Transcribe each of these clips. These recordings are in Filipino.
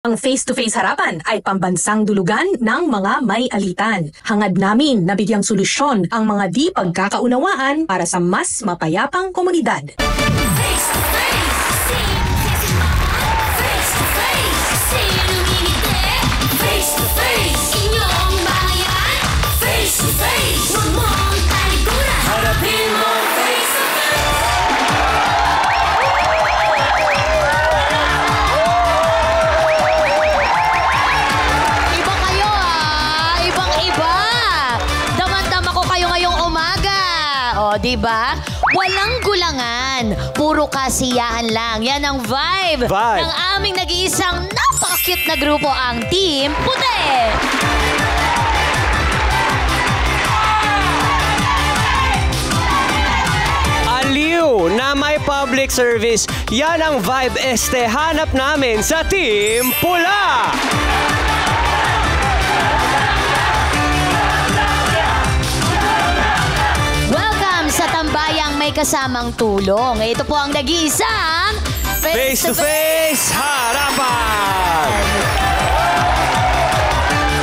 Ang face-to-face harapan ay pambansang dulugan ng mga may alitan. Hangad namin na bigyang solusyon ang mga di pagkakaunawaan para sa mas mapayapang komunidad. Diba? Walang gulangan. Puro kasiyahan lang. Yan ang vibe ng aming nag-iisang napaka-cute na grupo, ang Team Puti. Aliw na may public service. Yan ang vibe hanap namin sa Team Pula. Sa tambayang may kasamang tulong. Ito po ang nag-iisang Face-to-Face Harapan!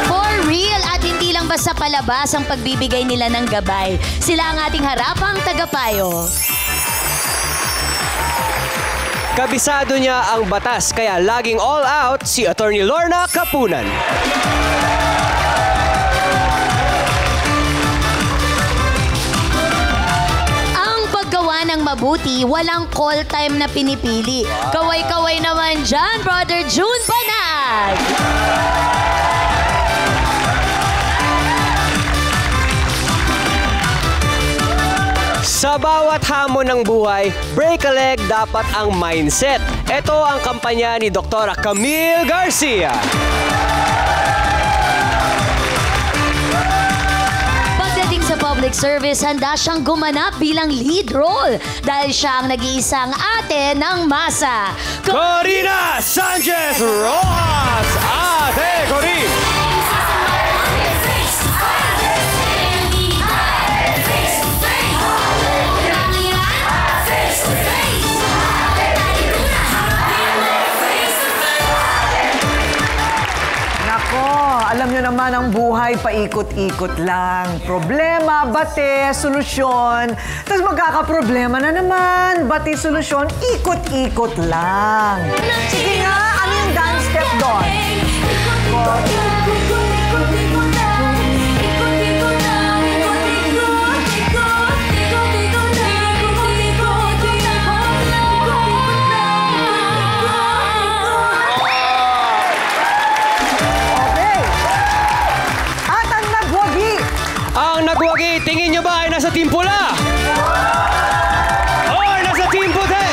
For real at hindi lang basta palabas ang pagbibigay nila ng gabay. Sila ang ating harapang tagapayo. Kabisado niya ang batas kaya laging all out si Attorney Lorna Kapunan. Ng mabuti, walang call time na pinipili. Kaway-kaway naman dyan, Brother June Banag! Sa bawat hamon ng buhay, break a leg dapat ang mindset. Ito ang kampanya ni Dr. Camille Garcia. Sa public service, handa siyang gumanap bilang lead role dahil siya ang nag-iisang ate ng masa. Corina Sanchez Rojas! Ate Corin! Alam nyo naman, ang buhay paikot-ikot lang. Problema, bate, solusyon. Tapos magkakaproblema na naman. Bate, solusyon, ikot-ikot lang. Sige nga, ano yung dance step doon? Nagwagi, tingin nyo ba ay nasa Team Pula? O nasa Team Puti?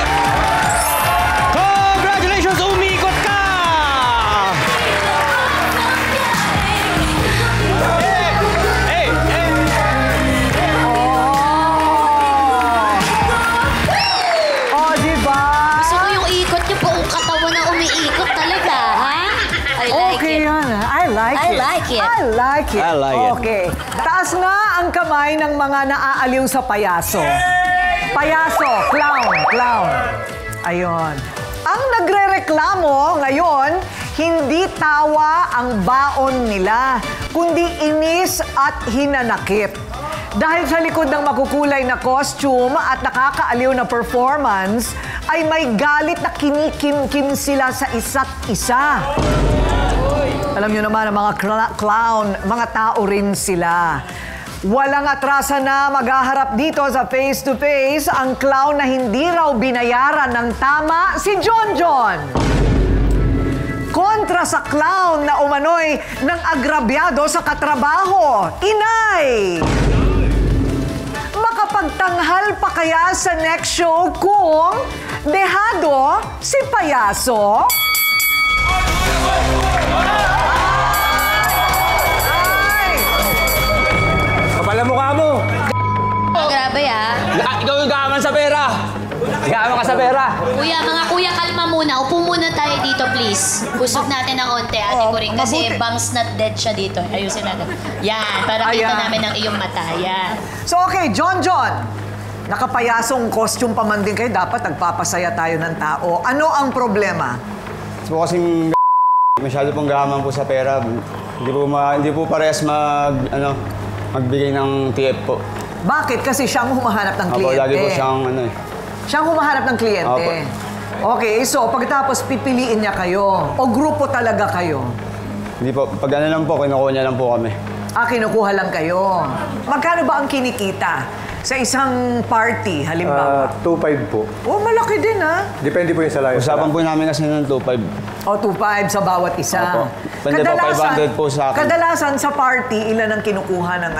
Congratulations, umikot ka! Hey! Oh, diba? Gusto ko yung ikot niyo po, ang katawan na umiikot talaga, ha? I like okay it. Yan. I like it. I like it. Okay. Taas nga ang kamay ng mga naaaliw sa payaso. Payaso, clown. Ayun. Ang nagrereklamo ngayon, hindi tawa ang baon nila, kundi inis at hinanakit. Dahil sa likod ng makukulay na costume at nakakaaliw na performance, ay may galit na kinikim-kim sila sa isa't isa. Alam nyo naman, ang mga clown, mga tao rin sila. Walang atrasa na maghaharap dito sa face-to-face ang clown na hindi raw binayaran ng tama, si Jonjon. Kontra sa clown na umano'y ng agrabyado sa katrabaho, Inay. Makapagtanghal pa kaya sa next show kung dehado si Payaso? Kapal ang mukha mo! Grabe, ha? Ikaw yung gaman sa pera! Gaman ka sa pera! Kuya, mga kuya, kalma muna. Upo muna tayo dito, please. Busog natin ng onte, ate ko rin. Kasi bangs not dead siya dito. Ayusin natin. Yan, para kita namin ang iyong mata. Yan. So, okay, Jonjon. Nakapayasong costume pa man din kayo, dapat nagpapasaya tayo ng tao. Ano ang problema? So, kasing Masyado pong gahaman po sa pera. Hindi po parehas magbigay ng TF po. Bakit? Kasi siyang humahanap ng Opo, kliyente. lagi po siyang Siyang humahanap ng kliyente. Opo. Okay, so pagkatapos pipiliin niya kayo o grupo talaga kayo? Hindi po, pag ano lang po, kinukuha niya lang po kami. Kinukuha lang kayo. Magkano ba ang kinikita sa isang party, halimbawa? 2.5 po. Oh, malaki din Depende po yung sa layo. Usapan po namin kasi ng 2.5. O, 2.5 sa bawat isa. Opo. Pwede po 500 po sa akin. Kadalasan sa party, ilan ang kinukuha ng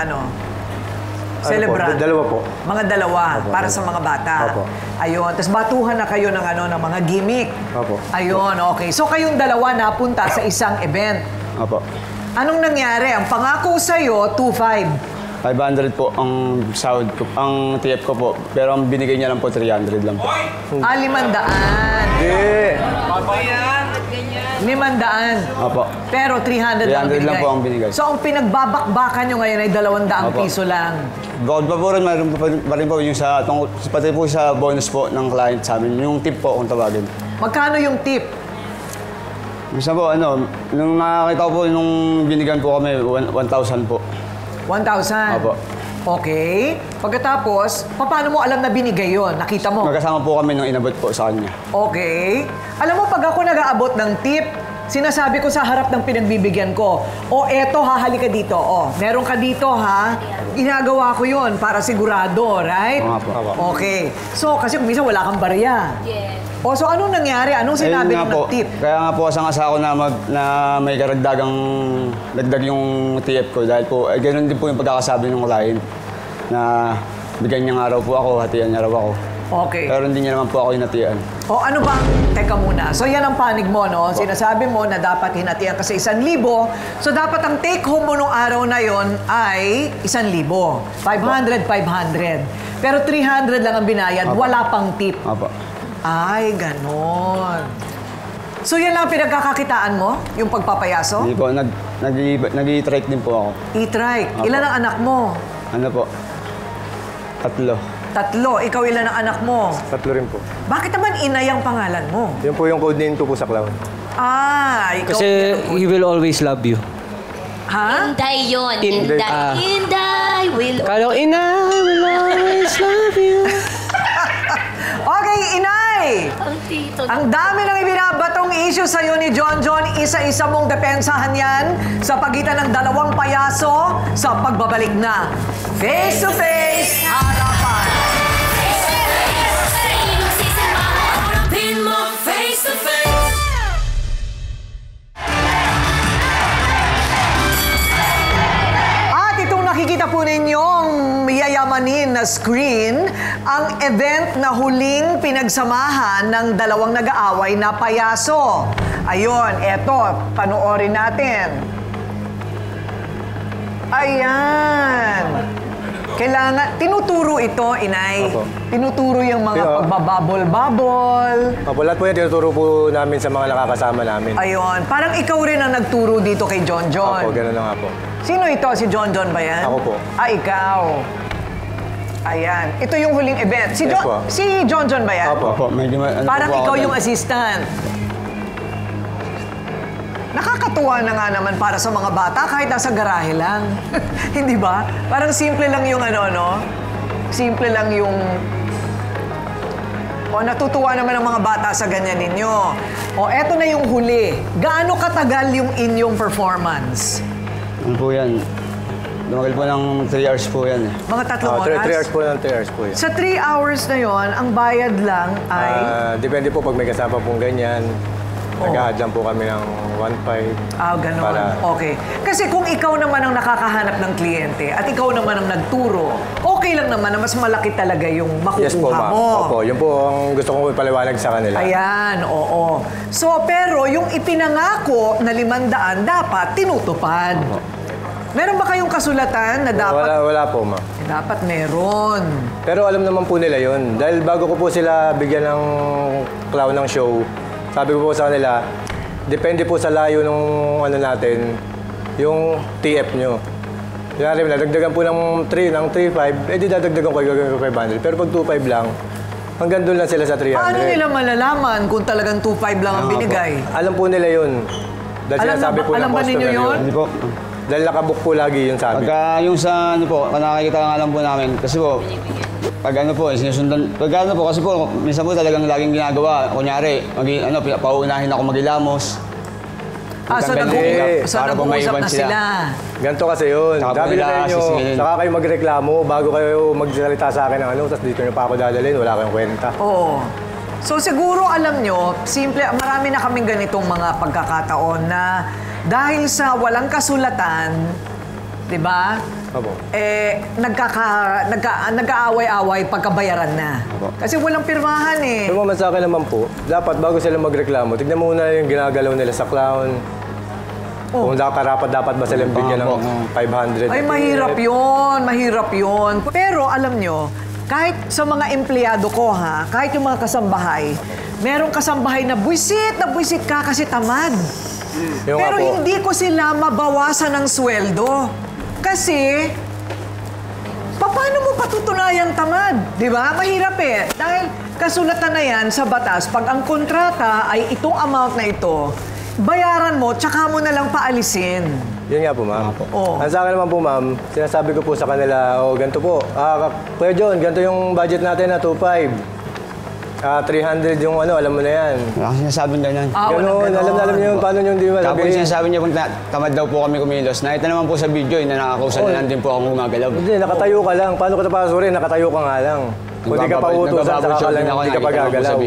celebrant? Dalawa po. Mga dalawa, para sa mga bata. Opo. Ayun, tapos batuhan na kayo ng mga gimmick. Opo. Ayun, okay. So kayong dalawa napunta sa isang event. Opo. Anong nangyari? Ang pangako sa'yo, 2.5. 500 po ang sahod ko, ang TF ko po. Pero ang binigay niya lang po, 300 lang po. 500. Hindi. 500. Opo. Pero 300 lang 300 lang binigay. po ang binigay. So ang pinagbabakbakan nyo ngayon ay 200 Opo. piso lang. Bukod pa po rin, mayroon pa rin po yung pati po sa bonus po ng client sa amin. Yung tip po kung tawagin. Magkano yung tip? Gusto po, nung nakakita ko po, nung binigyan po kami, 1,000 po. 1,000? Opo. Okay. Pagkatapos, paano mo alam na binigay yon? Nakita mo? Magkasama po kami nung inabot po sa kanya. Okay. Alam mo, pag ako nag-aabot ng tip, sinasabi ko sa harap ng pinagbibigyan ko, eto ha, halika dito. Meron ka dito ha. Ginagawa ko yon para sigurado, right? Oo nga po. Okay. So, kasi kung minsan wala kang barya. Yes. So anong nangyari? Anong sinabi Ayun nga ng po, tip? Kaya nga po asang-asa ako na may karagdagang dagdag yung TF ko dahil po, ganoon din po yung pagkakasabi ng client na bigyan niya nga raw po ako, hatian niya raw ako. Okay. Pero hindi niya naman po ako hinatian. Ano ba? Teka muna. So yan ang panig mo, no? Sinasabi mo na dapat hinatian ka sa 1,000. So dapat ang take home mo nung araw na yon ay 1,000. 500, 500. Pero 300 lang ang binayad, Opo. wala pang tip. Opo. Ay, ganon. So yan lang pinagkakakitaan mo? Yung pagpapayaso? Hindi po, nag-i-trike din po ako. E-trike. Opo. Ilan ang anak mo? Ano po? 3. 3. Ikaw ilan ang anak mo? 3 rin po. Bakit naman Inay ang pangalan mo? Yun po yung code name ko po sa clown. Ikaw. Kasi he will always love you. Ha? Inday yun. Inday. Inday. Inday will... Kala ko, Ina, I will always love you. Okay, Inay! Ang tito. Ang dami ng ibinabatong issue sa'yo ni John John. Isa-isa mong depensahan yan sa pagitan ng dalawang payaso sa pagbabalik na Face to Face Harapan. At itong nakikita po ninyong yayamanin na screen, ang event na huling pinagsamahan ng dalawang nag-aaway na payaso. Ayun, eto, panoorin natin. Ayan. Kailangan, tinuturo ito, Inay. Opo. Tinuturo yung mga Yeah. pagbababol-babol. Opo, lahat po yan tinuturo po namin sa mga nakakasama namin. Ayun, parang ikaw rin ang nagturo dito kay John John. Opo, gano'n na nga po. Sino ito? Si John John ba yan? Ako po. Ikaw. Ayan. Ito yung huling event. Si Yes po. John John ba yan? Opo. Opo, medyo Parang po ako ikaw dyan. yung assistant. Nakakatuwa na nga naman para sa mga bata kahit nasa garahe lang. Hindi ba? Parang simple lang yung no? Simple lang yung... natutuwa naman ang mga bata sa ganyan ninyo. Eto na yung huli. Gaano katagal yung inyong performance? Ano po yan? Lumagal po ng 3 hours po yan. Mga 3 oras? 3 hours po lang, 3 hours po yan. Sa 3 hours na yon, ang bayad lang ay... Depende po pag may kasama pong ganyan. Nag-a-add lang po kami ng 1.5. Ganon. Para- Okay. Kasi kung ikaw naman ang nakakahanap ng kliyente at ikaw naman ang nagturo, okay lang naman na mas malaki talaga yung makukuha Yes po, ma'am. mo. Opo, yun po ang gusto kong ipaliwanag sa kanila. Ayan, oo. So, pero yung ipinangako na 500, dapat tinutupad. Meron ba kayong kasulatan na dapat... Wala po, ma'am. Dapat meron. Pero alam naman po nila yun. Dahil bago ko po sila bigyan ng clown ng show, sabi ko po sa kanila, depende po sa layo nung natin, yung TF nyo. Kaya dagdagan po ng 3.5, di dadagdagan ko yung 500. Pero pag 2.5 lang, hanggang doon lang sila sa 300. Paano nila malalaman kung talagang 2.5 lang ang binigay? Alam po nila yun. Dahil sinasabi po ng alam ba ninyo customer yun? Hindi po. Dahil nakabook po lagi yung sabi. Pagka yung sa ano po, nakakita nga lang po namin. Kasi po, pag ano po, sinusundan. Pag ano po, kasi po, minsan po talagang laging ginagawa. Kunyari, pauunahin ako magilamos. So Para po nag-uusap maiwan na sila. Ganito kasi yun. Saka po Sabi nila na inyo, sisingilin. saka kayo magreklamo bago kayo magsalita sa akin ng ano, tapos dito nyo pa ako dadalhin, wala kayong kwenta. Oo. So siguro alam nyo, simple, marami na kaming ganitong mga pagkakataon na dahil sa walang kasulatan, di ba? Opo. Nag-aaway-away pagkabayaran na. Kasi walang pirmahan eh. Pero sa akin naman po, dapat bago sila magreklamo, tignan mo muna yung ginagalaw nila sa clown. Kung dapat ba silang bigyan ng 500. Ay, mahirap yun. Pero alam nyo, kahit sa mga empleyado ko ha, kahit yung mga kasambahay, merong kasambahay na buwisit ka kasi tamad. Yung Pero nga po, hindi ko sila mabawasan ng sweldo. Kasi, paano mo patutunayang tamad? Di ba? Mahirap eh. Dahil kasulatan na yan sa batas, pag ang kontrata ay itong amount na ito, bayaran mo, tsaka mo na lang paalisin. yun nga po, ma'am. Oo. Ang sa akin naman po, ma'am, sinasabi ko po sa kanila, ganito po, Kuya John, ganito yung budget natin na 2.5. 300 yung ano, alam mo na yan. Wala akong sinasabing ganyan. Ganun, alam niyo yun, paano nyo hindi Tapos masabihin? sinasabi niya kung tamad daw po kami kumilos. Nakita naman po sa video, na nakakausan na lang din po akong gumagalaw. Hindi, nakatayo ka lang. Paano ko napapasurin? Nakatayo ka nga lang. Kung di ka pa utusan, saka ka lang, hindi ka pa gagalaw.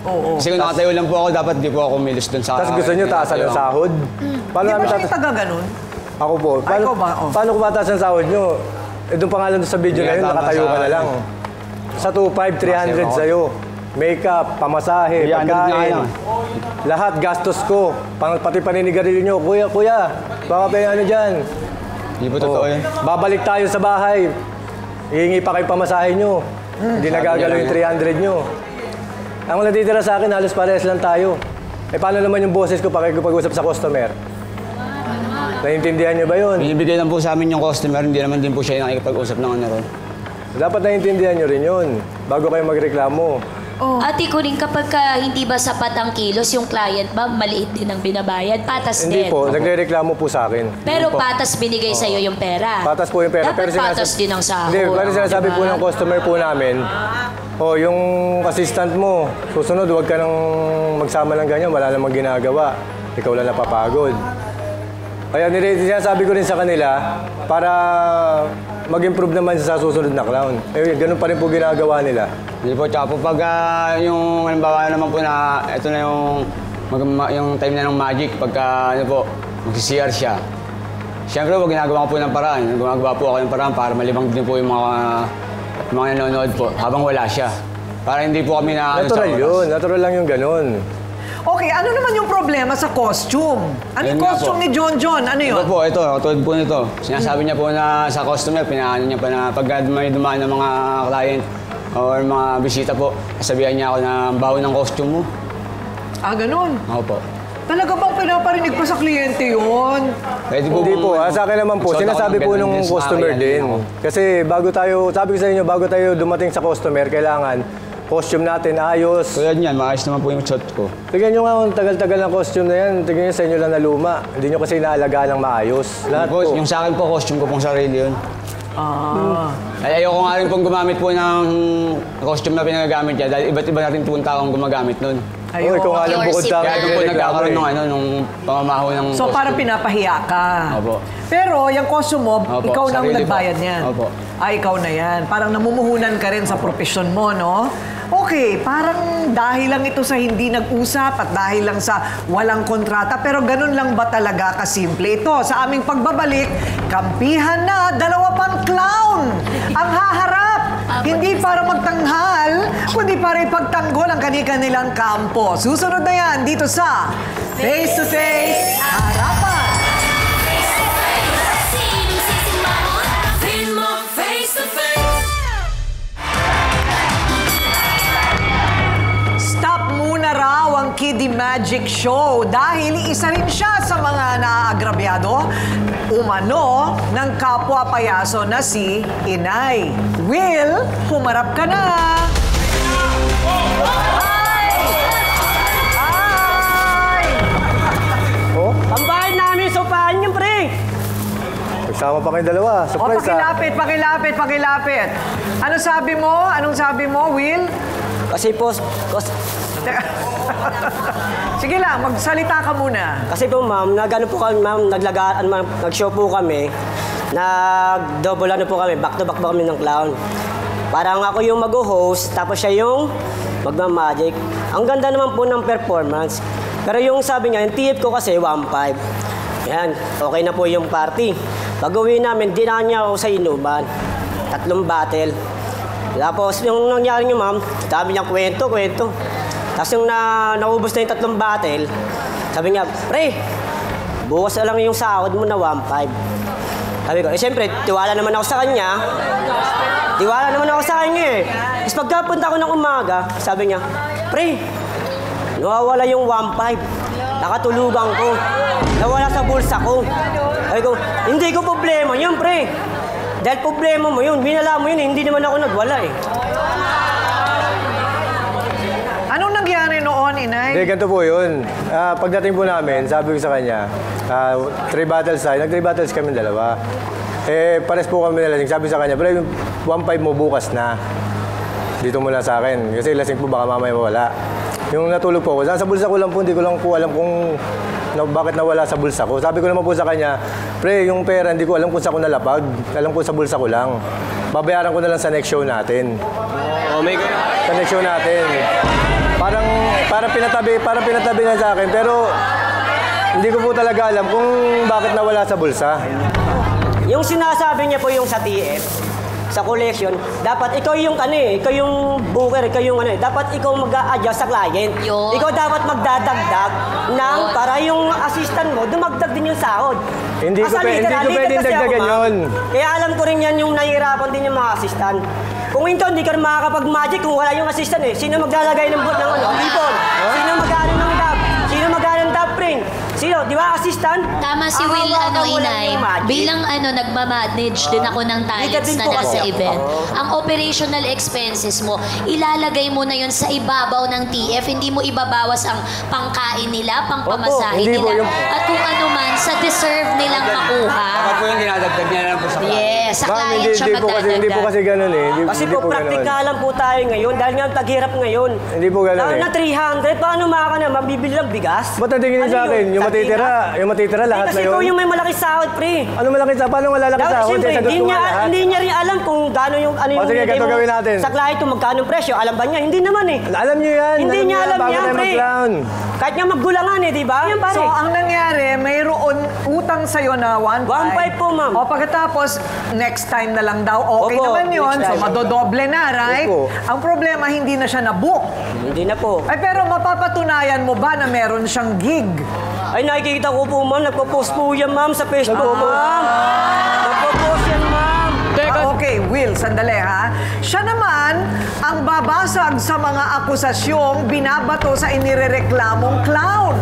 Oo. Kasi kung nakatayo lang po ako, dapat di po ako kumilos dun sa... Tapos gusto nyo taasan ng sahod? Paano Di ba namin siya tataas? taga ganun? Ako po. Paano, ikaw ba? Oh. paano ko mataas ang sahod nyo? Doon pa nga lang sa video na yun, nakatayo ka na lang. Sa 2.5, 300 sa'yo. Makeup, pamasahe, 300 nga pagkain. lang. Lahat gastos ko. Pati paninigarilyo nyo. Kuya, baka pa yung ano dyan. Hindi po totoo yun. Babalik tayo sa bahay. Hihingi pa kayo pamasahe nyo. Hindi nagagalaw yung 300 nyo. Ang natitira sa akin, halos parehas lang tayo. Paano naman yung boses ko pakikipag-usap sa customer? Naiintindihan nyo ba yun? Binibigay lang po sa amin yung customer, hindi naman din po siya nakikipag-usap ng ano ron. Dapat naiintindihan nyo rin yun bago kayo magreklamo. Ate Coring, kapag hindi ba sapat ang kilos, yung client ba, maliit din ang binabayad? Patas Hindi din. po, nagre-reklamo po sa akin. Pero patas binigay sa'yo yung pera. Patas po yung pera. Dapat patas din ang sahod. Hindi, pero sinasabi po ng customer po namin, yung assistant mo, susunod, huwag ka nang magsama ng ganyan, wala namang ginagawa. Ikaw lang napapagod. Kaya sinasabi ko rin sa kanila, para mag-improve naman sa susunod na clown. Ganun pa rin po ginagawa nila. Hindi po, tsaka po pag yung halimbawa naman po na ito na yung time na ng magic, pagka ano po, mag-CR siya. Siyempre po, ginagawa ko po ng paraan. Gumagawa po ako ng paraan para malibang din po yung mga nanonood po habang wala siya. Para hindi po kami na... Natural yun. Natural lang yung ganun. Okay, ano naman yung problema sa costume? Ano yung Yun nga costume po. ni John? Ano yun? Ito po, tulad po nito. Sinasabi niya po na sa customer, pinaano niya pa na pag may dumaan ng mga client or mga bisita po, sabihan niya ako na baho ng costume mo. Ganun. Ako po. Talaga bang pinaparinig pa sa kliyente yun? Pwede po Hindi po. Sa akin naman po, Magsuot ako sinasabi ng po ganun nung din sa customer akin, din. ako. Kasi sabi ko sa inyo, bago tayo dumating sa customer, kailangan costume natin ayos. Tulad niyan, maayos naman po yung shot ko. Tignan nyo nga kung tagal-tagal ng costume na yan. Tignan nyo sa inyo lang na luma. Hindi nyo kasi inaalagaan ng maayos. Lahat po. Yung sa akin po, costume ko pong sarili yun. Ay, ayoko nga rin pong gumamit po ng costume na pinagamit niya dahil iba't iba natin pong taong gumagamit nun. Ayun. Ikaw nga lang Yours bukod is sa Kaya doon po nagkakaroon eh. nung pamamaho ng So costume. parang pinapahiya ka. Opo. Pero yung costume mo, Opo, ikaw nang sarili po. nagbayad niyan. Opo. Ikaw na yan. Parang namumuhunan ka rin sa profesyon mo, no? Okay, parang dahil lang ito sa hindi nag-usap at dahil lang sa walang kontrata, pero ganun lang ba talaga kasimple ito? Sa aming pagbabalik, kampihan na, dalawa pang clown ang haharap. Hindi para magtanghal, kundi para ipagtanggol ang kanilang kampo. Susunod na yan dito sa Face to Face Harapan. Stop muna raw ang Kiddie Magic Show dahil isa rin siya sa mga naaagrabyado umano ng kapwa payaso na si Inay. Will, humarap ka na! Ay! Oh? Sama pa kayong dalawa. O, Surprise pakilapit. Anong sabi mo, Will? Kasi po, Sige lang, magsalita ka muna. kasi po ma'am, nag-ano po kami ma'am, nag-show po kami. Nag-double ano po kami, back-to-back po kami ng clown. Parang ako yung mag-host, tapos siya yung magmamagic. Ang ganda naman po ng performance. Pero yung sabi niya, yung TF ko kasi 1.5. Yan, okay na po yung party. Pag-uwi namin, dinaan niya ako sa inuman. 3 battle. Tapos yung nangyari niyo ma'am, sabi niya kwento. Tapos yung naubos na yung 3 battle, sabi niya, pre, bukas na lang yung sahod mo na 1.5. Sabi ko, siyempre, tiwala naman ako sa kanya. Tapos pagkapunta ko ng umaga, sabi niya, pre, nawawala yung 1.5. Nakatulugan ko. Nawala sa bulsa ko. Sabi ko, hindi ko problema yun, pre. Dahil problema mo yun, binala mo yun, hindi naman ako nagwala eh. Anong nangyari noon, Inay? Hindi, ganito po yun. Pagdating po namin, sabi ko sa kanya, 3 battles tayo. Nag-3 battles kami dalawa. Pares po kami nalasing. Sabi sa kanya, pero yung 1.5 mo bukas na. Dito mo lang sa akin. Kasi lasing po baka mamaya mawala. Yung natulog po ako, sa bulsa ko lang po, hindi ko lang po alam kung bakit nawala sa bulsa ko. Sabi ko naman po sa kanya, pre, yung pera, hindi ko alam kung saan ko nalapag. Alam ko sa bulsa ko lang. Babayaran ko na lang sa next show natin. Oh my God. Sa next show natin. Parang pinatabi niya sa akin, pero hindi ko po talaga alam kung bakit nawala sa bulsa. Yung sinasabi niya po yung sa TF, sa collection, dapat ikaw yung ikaw yung booker, ikaw yung dapat ikaw mag-a-adjust sa client. Yun. Ikaw dapat magdadagdag ng para yung assistant mo, dumagdag din yung sahod. Hindi ko pwedeng dagdagan yun. Kaya alam ko rin yan yung nahihirapan din yung mga assistant. Kung hindi ka rin makakapag-magic kung wala yung assistant eh. Sino maglalagay ng ibon? Sino mag-ano ng dab? Sino mag-ano ng dab ring? Sino? Di ba, assistant? Tama si Will, Inay. Bilang nagmamanage din ako ng talents na nasa event. Ang operational expenses mo, ilalagay mo na yun sa ibabaw ng TF. Hindi mo ibabawas ang pangkain nila, pangpamasahe hindi po, nila. At kung ano man, sa deserve nilang makuha. Baka po yung dinadagdag niya lang po sa Yes, sa Ma'am, client siya hindi po kasi ganun eh. Kasi po, praktikalan po tayo ngayon dahil nga taghirap ngayon. Hindi po ganun Lalo eh. na 300, paano mabibili ng bigas? Ba't natingin sa akin? Yung matitira lahat na Kasi yun. ikaw yung may malaki sahod, pre. Ano malaki sahod? Paano malalaki Dapat sahod? siyempre, Sagot ko nga lahat. hindi niya rin alam kung gaano yung sige, bigay ganito gawin natin. sa client kung magkano yung presyo. Alam ba niya? Hindi naman eh. Alam niyo yan. Hindi niya alam bago yan, tayo pre. mag-clown. Kahit nga maggulangan eh, di ba? Yan, pare. So, ang nangyari, mayroon utang sa'yo na 1.5. 1.5 po, ma'am. O pagkatapos, next time na lang daw. Okay Opo, naman yun. next So, time. madodoble na, right? Opo. Ang problema, hindi na siya nabook. Hindi na po. Ay, pero mapapatunayan mo ba na meron siyang gig? Ay, nakikita ko po, ma'am. Nagpo-post po yan, ma'am, sa Facebook, ma'am. Nagpo-post yan, ma'am. Okay, Will, sandali ha. Siya naman ang babasag sa mga akusasyong binabato sa inirereklamong clown.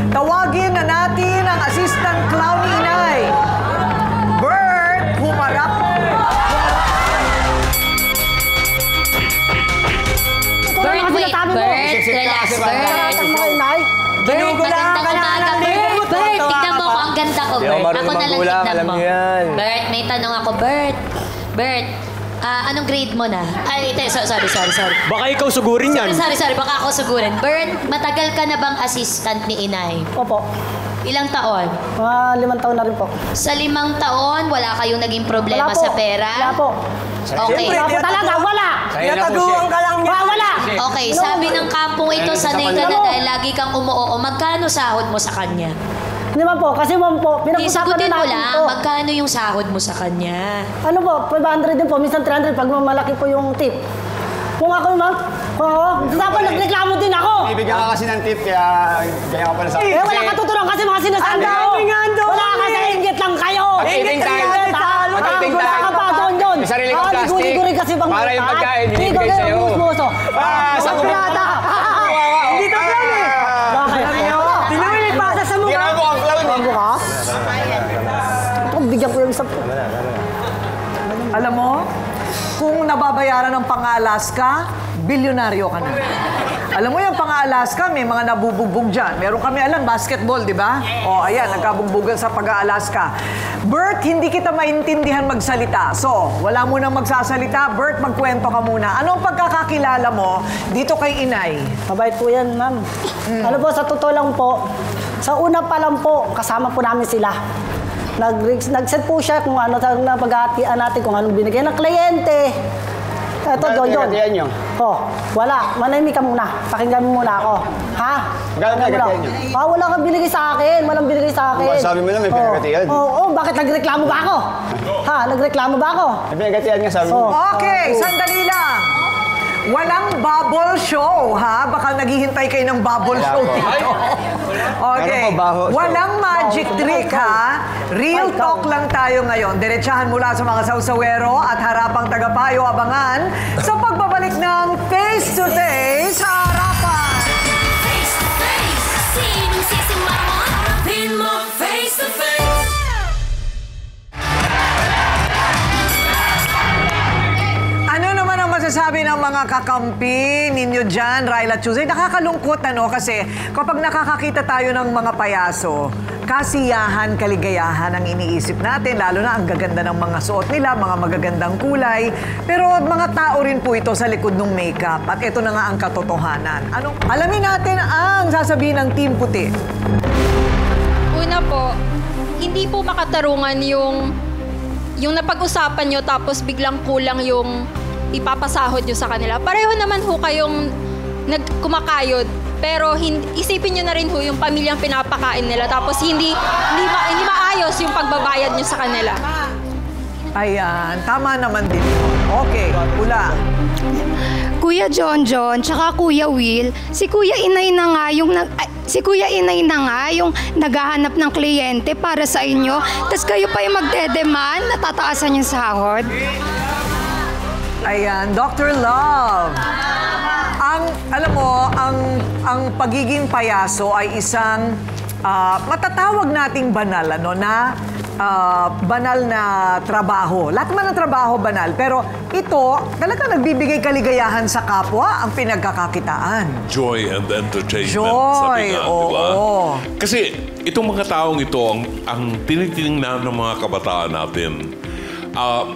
Tawagin na natin ang assistant clown ni Inay. Bert, humarap. Bert, wait. Bert, relax, Bert. Ginugulaan ka na Magandang ng umaga, Bert. Bert, tignan mo ako. Ang ganda ko, Hindi ako Bert. marunong Ako na lang maggulang, tignan alam mo. niyo yan. Bert, may tanong ako. Bert, anong grade mo na? Ay, sorry. Baka ikaw sugurin yan. Sorry, baka ako sugurin. Bert, matagal ka na bang assistant ni Inay? Opo. Ilang taon? Mga 5 taon na rin po. Sa 5 taon, wala kayong naging problema Wala po. sa pera? Wala po. Okay. Wala po talaga, wala! Tinataguan ka lang niya. Wala! Okay, sabi ng kampong ito, sanay ka na dahil lagi kang umuoo. Magkano sahod mo sa kanya? Hindi man po, kasi ma'am po, Hindi, pinag-usapan sagutin na mo natin lang, po. magkano yung sahod mo sa kanya? Ano po, 500 din po, minsan 300 pag malaki po yung tip. Kung ako, ma'am, dapat nagreklamo din ako! Ibigyan ka kasi ng tip, kaya ka pala sa Eh, wala katuturan kasi mga sinasabi ko. Wala ka sa inggit lang kayo! Mag-eating time. Mag-eating Wala time. ka pa doon yun! May sarili kang plastic. Ligo-ligo rin kasi bang Para yung pagkain, binibigay Ligo-ligo sa'yo. yung musmuso. Sa pirata! Hindi ka plan eh! Bakit? Tingnan mo yung pasa sa mukha! Tingnan mo ang clown eh. Ang mukha? Ito, bigyan ko yung isa po. Alam mo, kung nababayaran ng pangalas ka, bilyonaryo ka na. Alam mo yung pang-Alaska, may mga nabubugbog dyan. Meron kami alam, basketball, di ba? O, ayan, nagkabugbugan sa pag-Alaska. Bert, hindi kita maintindihan magsalita. So, wala mo nang magsasalita. Bert, magkwento ka muna. Anong pagkakakilala mo dito kay Inay? Mabait po yan, ma'am. Ano po, sa totoo lang po, sa una pa lang po, kasama po namin sila. Nag-set po siya kung ano, na paghahatian natin kung anong binigay ng kliyente. Ito, John. Oh, wala. Manahimik ka muna. Pakinggan mo muna ako. Ha? Wala kang binigay sa akin. Walang binigay sa akin. Sabi mo lang may pinagatian. Oo, bakit nagreklamo ba ako? Ha? Nagreklamo ba ako? May pinagatian nga sabi mo. Okay, sandali lang. Walang bubble show, ha? Baka naghihintay kayo ng bubble show dito. Okay. Walang magic trick, ha? Real talk lang tayo ngayon. Diretsahan mula sa mga sausawero at harapang tagapayo abangan sa pagbabalik ng Face to Face sa harapan. Face to face, sinong sisimamon? Pin mo face to face. Masasabi ng mga kakampi ninyo dyan, Ryla Tuesday, nakakalungkot kasi kapag nakakakita tayo ng mga payaso, kasiyahan, kaligayahan ang iniisip natin, lalo na ang gaganda ng mga suot nila, mga magagandang kulay. Pero mga tao rin po ito sa likod ng makeup at ito na nga ang katotohanan. Alamin natin ang sasabihin ng Team Puti. Una po, hindi po makatarungan yung napag-usapan nyo tapos biglang kulang yung ipapasahod nyo sa kanila. Pareho naman ho kayong nagkumakayod, pero isipin nyo na rin ho yung pamilyang pinapakain nila tapos hindi maayos yung pagbabayad nyo sa kanila. Ayan, tama naman din. Okay, Ula. Kuya John, tsaka Kuya Will, si Kuya Inay na nga yung naghahanap ng kliyente para sa inyo, tapos kayo pa yung magdedemand, natataasan yung sahod. Ayan, Dr. Love. Alam mo, ang pagiging payaso ay isang matatawag nating banal, banal na trabaho. Lahat naman ng trabaho banal, pero ito talaga nagbibigay kaligayahan sa kapwa ang pinagkakakitaan. Joy and entertainment, sabi nga, di ba? Oo. Kasi itong mga taong ito, ang tinitingnan ng mga kabataan natin,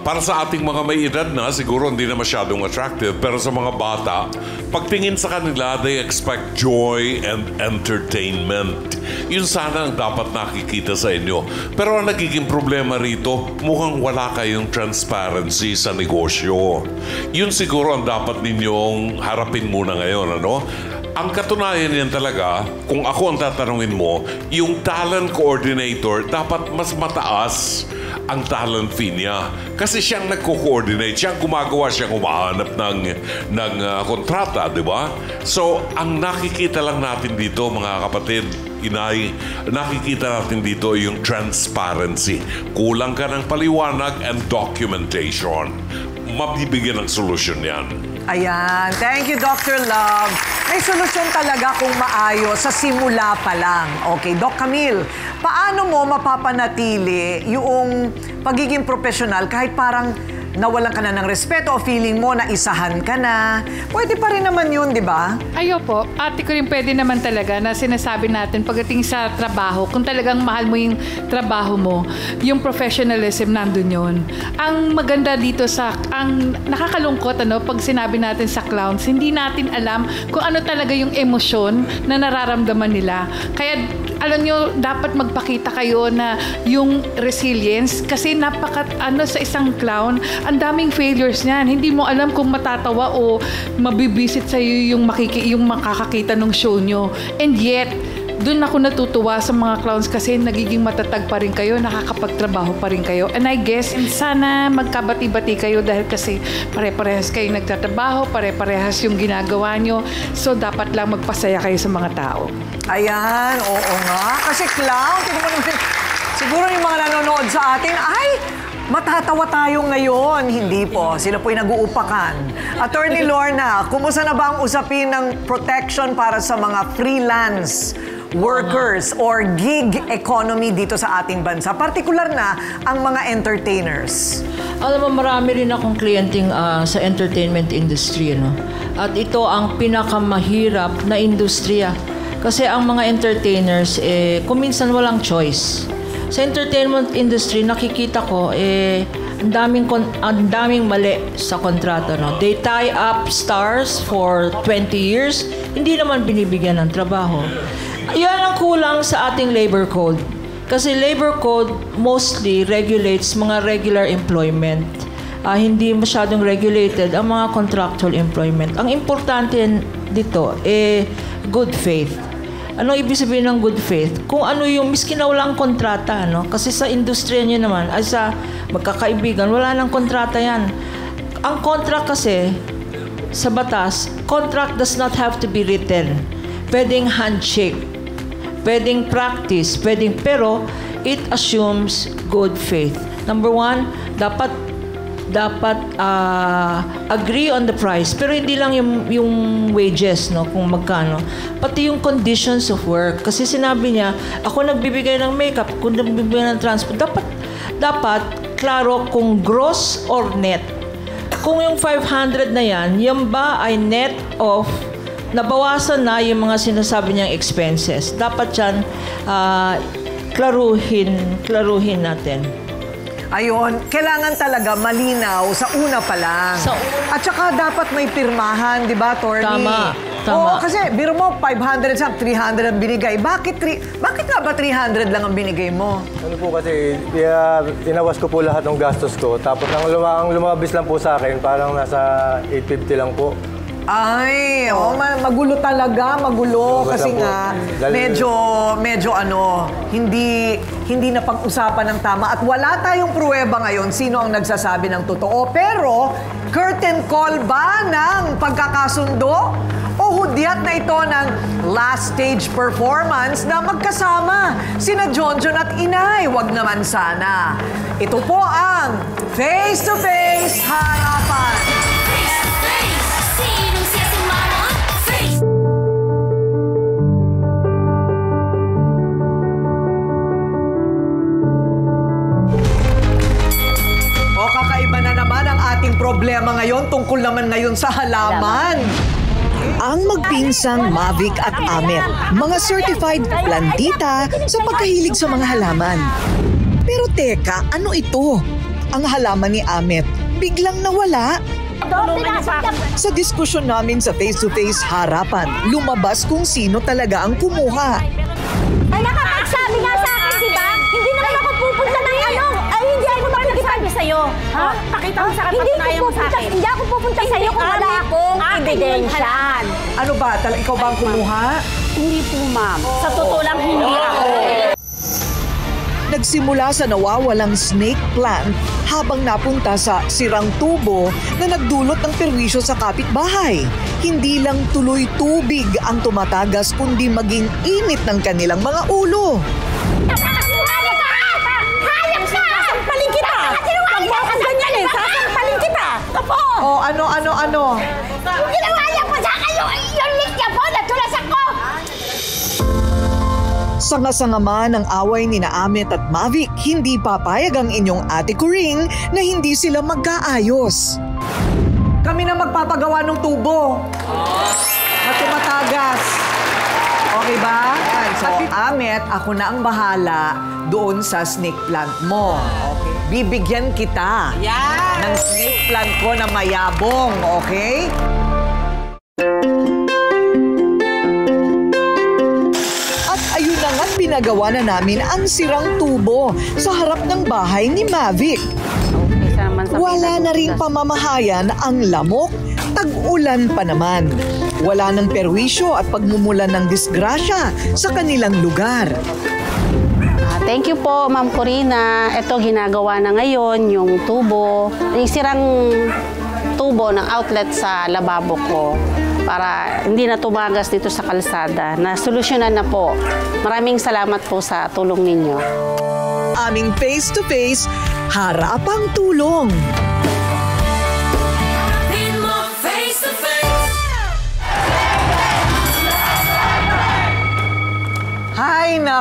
para sa ating mga may edad na, siguro hindi na masyadong attractive, pero sa mga bata, pagtingin sa kanila, they expect joy and entertainment. Yun sana ang dapat nakikita sa inyo. Pero ang nagiging problema rito, mukhang wala kayong transparency sa negosyo. Yun siguro ang dapat ninyong harapin muna ngayon, Ang katunayan yan talaga, kung ako ang tatanungin mo, yung talent coordinator dapat mas mataas ang talent fee niya. Kasi siyang nagko-coordinate, siyang gumagawa, siyang umahanap ng kontrata, di ba? So, ang nakikita lang natin dito, mga kapatid, Inay, nakikita natin dito yung transparency. Kulang ka ng paliwanag and documentation. Mabibigyan ng solusyon yan. Ayan. Thank you, Dr. Love. May solusyon talaga kung maayos sa simula pa lang. Okay, Doc Camille, paano mo mapapanatili yung pagiging professional kahit parang nawalan ka na ng respeto o feeling mo na isahan ka na? Pwede pa rin naman yun, di ba? Ayo po. Ate ko rin pwede naman talaga na sinasabi natin pagdating sa trabaho, kung talagang mahal mo yung trabaho mo, yung professionalism nandun yun. Ang maganda dito ang nakakalungkot, pag sinabi natin sa clowns, hindi natin alam kung ano talaga yung emosyon na nararamdaman nila. Kaya, alam nyo, dapat magpakita kayo na yung resilience kasi sa isang clown, ang daming failures niyan. Hindi mo alam kung matatawa o mabibisit sa iyo yung makakakita ng show nyo. And yet, doon ako natutuwa sa mga clowns kasi nagiging matatag pa rin kayo, nakakapagtrabaho pa rin kayo. And I guess, sana magkabati-bati kayo dahil kasi pare-parehas kayo nagtatrabaho, pare-parehas yung ginagawa nyo. So, dapat lang magpasaya kayo sa mga tao. Ayan, oo nga. Kasi clown, siguro yung mga nanonood sa atin, matatawa tayo ngayon. Hindi po. Sila po'y nag-uupakan. Attorney Lorna, kumusta na ba ang usapin ng protection para sa mga freelance workers or gig economy dito sa ating bansa? Partikular na ang mga entertainers. Alam mo, marami rin akong kliyenteng sa entertainment industry. No? At ito ang pinakamahirap na industriya. Kasi ang mga entertainers, kung minsan walang choice. Sa entertainment industry, nakikita ko, ang daming mali sa kontrata. No? They tie up stars for 20 years, hindi naman binibigyan ng trabaho. Yan ang kulang sa ating labor code. Kasi labor code mostly regulates mga regular employment. Hindi masyadong regulated ang mga contractual employment. Ang importante dito, good faith. Ano ibig sabihin ng good faith? Kung ano yung miski na walang kontrata, no? Kasi sa industriya niyo naman, ay sa magkakaibigan, wala nang kontrata yan. Ang contract kasi, sa batas, contract does not have to be written. Pwedeng handshake, pwedeng practice, pero it assumes good faith. Number one, dapat agree on the price. Pero hindi lang yung wages, no, kung magkano. Pati yung conditions of work. Kasi sinabi niya, ako nagbibigay ng makeup, kung nagbibigay ng transport. Dapat klaro kung gross or net. Kung yung 500 na yan ba ay net of nabawasan na yung mga sinasabi niyang expenses. Dapat yan klaruhin natin. Ayun, kailangan talaga malinaw sa una pa lang. At saka dapat may pirmahan, di ba, Attorney? Tama. Oo, kasi biro mo, 500 sa 300 ang binigay. Bakit nga ba 300 lang ang binigay mo? Ano po kasi, inawas ko po lahat ng gastos ko. Tapos ang lumabis lang po sa akin, parang nasa 850 lang po. Ay, magulo talaga, magulo. Kasi nga, medyo hindi na pag-usapan ng tama. At wala tayong pruweba ngayon sino ang nagsasabi ng totoo. Pero, curtain call ba ng pagkakasundo? O hudyat na ito ng last stage performance na magkasama sina Jonjon at Inay? Wag naman sana. Ito po ang Face to Face Harapan. Ating problema ngayon tungkol naman ngayon sa halaman. Ang magpinsang Mavic at Amet, mga certified plantita sa pagkahilig sa mga halaman. Pero teka, ano ito? Ang halaman ni Amet biglang nawala. Sa diskusyon namin sa face-to-face harapan, lumabas kung sino talaga ang kumuha. Ay, nakapagsabi nga sa akin, di ba? Hindi naman ako pupunta ng hindi ako makikipag sa'yo. Ha? Pakita mo sa kapatunayan mo sa akin. Hindi ako pupunta sa'yo kung wala akong ebidensya. Ano ba? Ikaw ba ang kumuha? Hindi po, ma'am. Sa totoo lang, hindi ako. Nagsimula sa nawawalang snake plant habang napunta sa sirang tubo na nagdulot ng perwisyo sa kapitbahay. Hindi lang tuloy tubig ang tumatagas kundi maging init ng kanilang mga ulo. Hayop ka! Sasampalin kita! Huwag mo akong ganyan eh! Sasampalin kita! Kapo! Oh, ano? Yung ginawa niya po sa kayo, yung link niya po, natulas ako! Sanga-sanga ng away ni Amet at Mavic, hindi papayag ang inyong ate Kuring na hindi sila magkaayos. Kami na magpapagawa ng tubo na tumatagas. Okay ba? So, Amet, ako na ang bahala doon sa snake plant mo. Okay. Bibigyan kita ng snake plant ko na mayabong, okay? Ayun na nga't pinagawa na namin ang sirang tubo sa harap ng bahay ni Mavic. Wala na ring pamamahayan ang lamok, tag-ulan pa naman. Wala ng perwisyo at pagmumulan ng disgrasya sa kanilang lugar. Thank you po, Ma'am Corina. Ito ginagawa na ngayon, yung tubo, yung sirang tubo ng outlet sa lababo ko para hindi na tumagas dito sa kalsada. Nasolusyonan na po. Maraming salamat po sa tulong ninyo. Aming face-to-face, harapang tulong.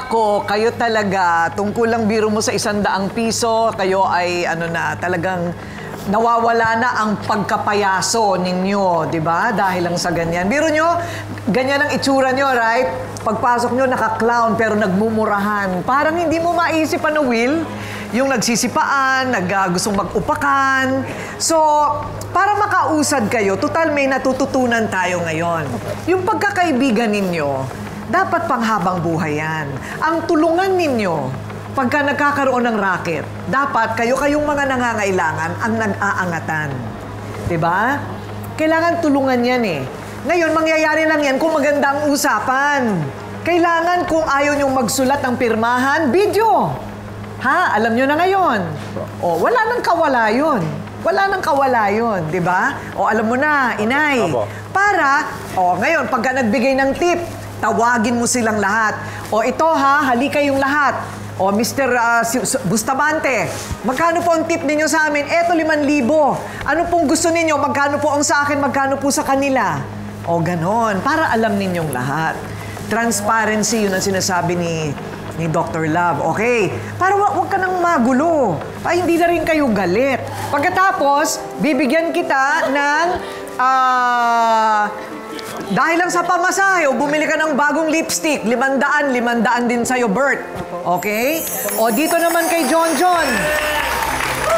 Nako, kayo talaga, tungkol lang biro mo sa 100 piso, kayo ay talagang nawawala na ang pagkapayaso ninyo, di ba? Dahil lang sa ganyan. Biro nyo, ganyan ang itsura nyo, right? Pagpasok nyo, naka-clown pero nagmumurahan. Parang hindi mo maisip Will, yung nagsisipaan, gustong mag-upakan. So, para makausad kayo, total may natututunan tayo ngayon. Yung pagkakaibigan ninyo, dapat panghabang buhay yan. Ang tulungan ninyo, pagka nagkakaroon ng racket, dapat kayong mga nangangailangan ang nag-aangatan. Diba? Kailangan tulungan yan eh. Ngayon, mangyayari lang yan kung maganda ang usapan. Kailangan kung ayaw nyong magsulat ng pirmahan, video. Ha? Alam nyo na ngayon. O, wala nang kawala yun. Wala nang kawala yun, di ba? O, alam mo na, inay. Para, ngayon, pagka nagbigay ng tip, tawagin mo silang lahat. O, ito ha, halika yung lahat. O, Mr. Bustamante, magkano po ang tip ninyo sa amin? Eto, 5,000. Ano pong gusto ninyo? Magkano po ang sa akin? Magkano po sa kanila? O, ganon. Para alam ninyong lahat. Transparency, yun ang sinasabi ni Dr. Love. Okay? Para wag ka nang magulo. Ay, hindi na rin kayo galit. Pagkatapos, bibigyan kita ng dahil lang sa pamasahe o bumili ka ng bagong lipstick, 500 din sa'yo, Bert. Okay? O, dito naman kay John.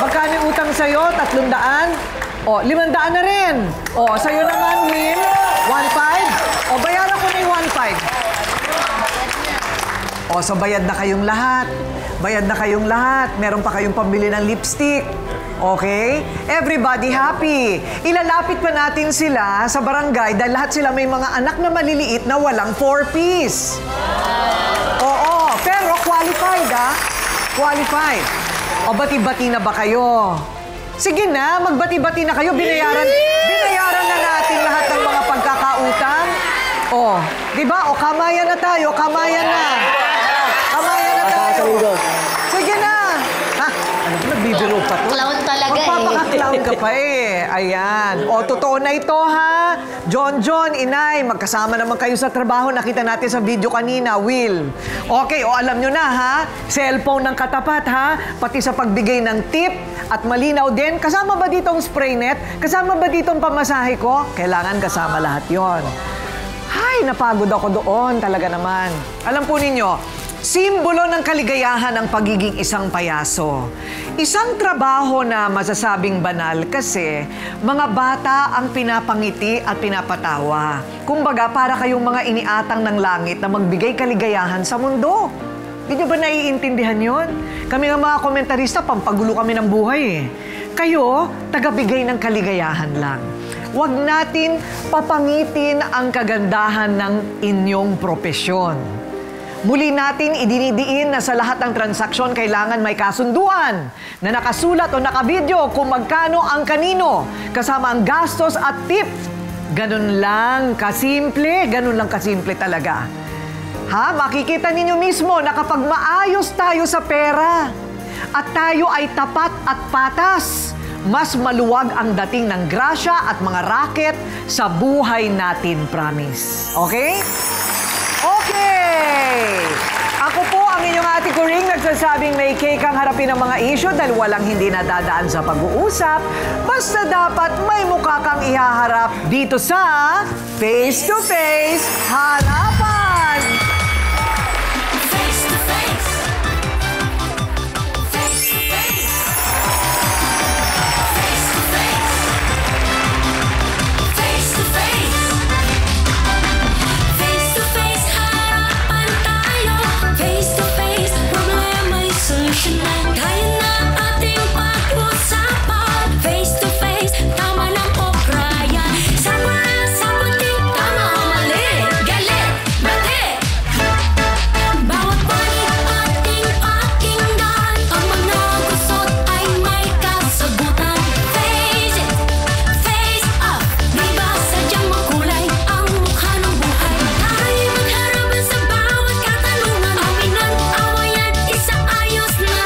Magkano yung utang sa'yo? 300? O, 500 na rin. O, sa'yo naman, Will, 1,500. O, bayaran ko na yung 1,500. O, so bayad na kayong lahat. Bayad na kayong lahat. Meron pa kayong pambili ng lipstick. Okay? Everybody happy. Ilalapit pa natin sila sa barangay dahil lahat sila may mga anak na maliliit na walang 4-piece. Oo, pero qualified Qualified. O bati-bati na ba kayo? Sige na, magbati-bati na kayo. Binayaran na natin lahat ng mga pagkakautang. O, di ba? O, kamayan na tayo. Kamayan na tayo. Sige na. Ha? Ano ba? Nagbibiro pa to? Clown talaga Magpapaka-clown ka pa eh. Ayan. O, totoo na ito ha. John, Inay, magkasama naman kayo sa trabaho. Nakita natin sa video kanina, Will. Okay, o alam nyo na ha. Cellphone ng katapat ha. Pati sa pagbigay ng tip at malinaw din. Kasama ba ditong spray net? Kasama ba ditong pamasahe ko? Kailangan kasama lahat yon. Hay, napagod ako doon. Talaga naman. Alam po ninyo, simbolo ng kaligayahan ang pagiging isang payaso. Isang trabaho na masasabing banal kasi mga bata ang pinapangiti at pinapatawa. Kumbaga, para kayong mga iniatang ng langit na magbigay kaligayahan sa mundo. Hindi nyo ba naiintindihan yon? Kami nga mga komentarista, pampagulo kami ng buhay eh. Kayo, tagabigay ng kaligayahan lang. Huwag natin papangitin ang kagandahan ng inyong propesyon. Muli natin idinidiin na sa lahat ng transaksyon kailangan may kasunduan na nakasulat o nakabidyo kung magkano ang kanino, kasama ang gastos at tip. Ganun lang kasimple talaga. Ha? Makikita ninyo mismo na kapag maayos tayo sa pera at tayo ay tapat at patas, mas maluwag ang dating ng grasya at mga raket sa buhay natin, promise. Okay? Okay! Ako po ang inyong Ate Coring nagsasabing may cake ang harapin ng mga issue dahil walang hindi nadadaan sa pag-uusap. Basta dapat may mukha kang ihaharap dito sa Face to Face Hanapan! Face to face. Face to face. Face to face. Face to face. Face to face, harapan tayo. Face to face, problema'y solusyonan. Kaya na ating pag-usapan. Face to face, tama lang o kraya. Sagutin, tama o mali. Galit, bati. Bawat panig ating pakinggan. Ang mga gusot ay may kasagutan. Face it, face up. Di ba sadyang makulay ang mukha ng buhay? Tayo magharapan sa bawat katanungan. Aminan, awayan, isaayos na.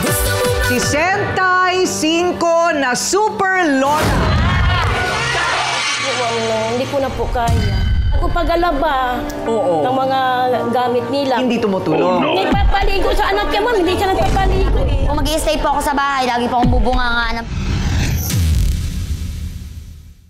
Gusto mo ba? 65 na Super Lola. Hindi ko na po kaya. Ako pagalaba ng mga gamit nila. Hindi tumutulong. Nagpapaligo sa anak niya, ma'am. Hindi siya nagpapaligo eh. Kung mag-i-stay po ako sa bahay, lagi po akong bubunga nga ng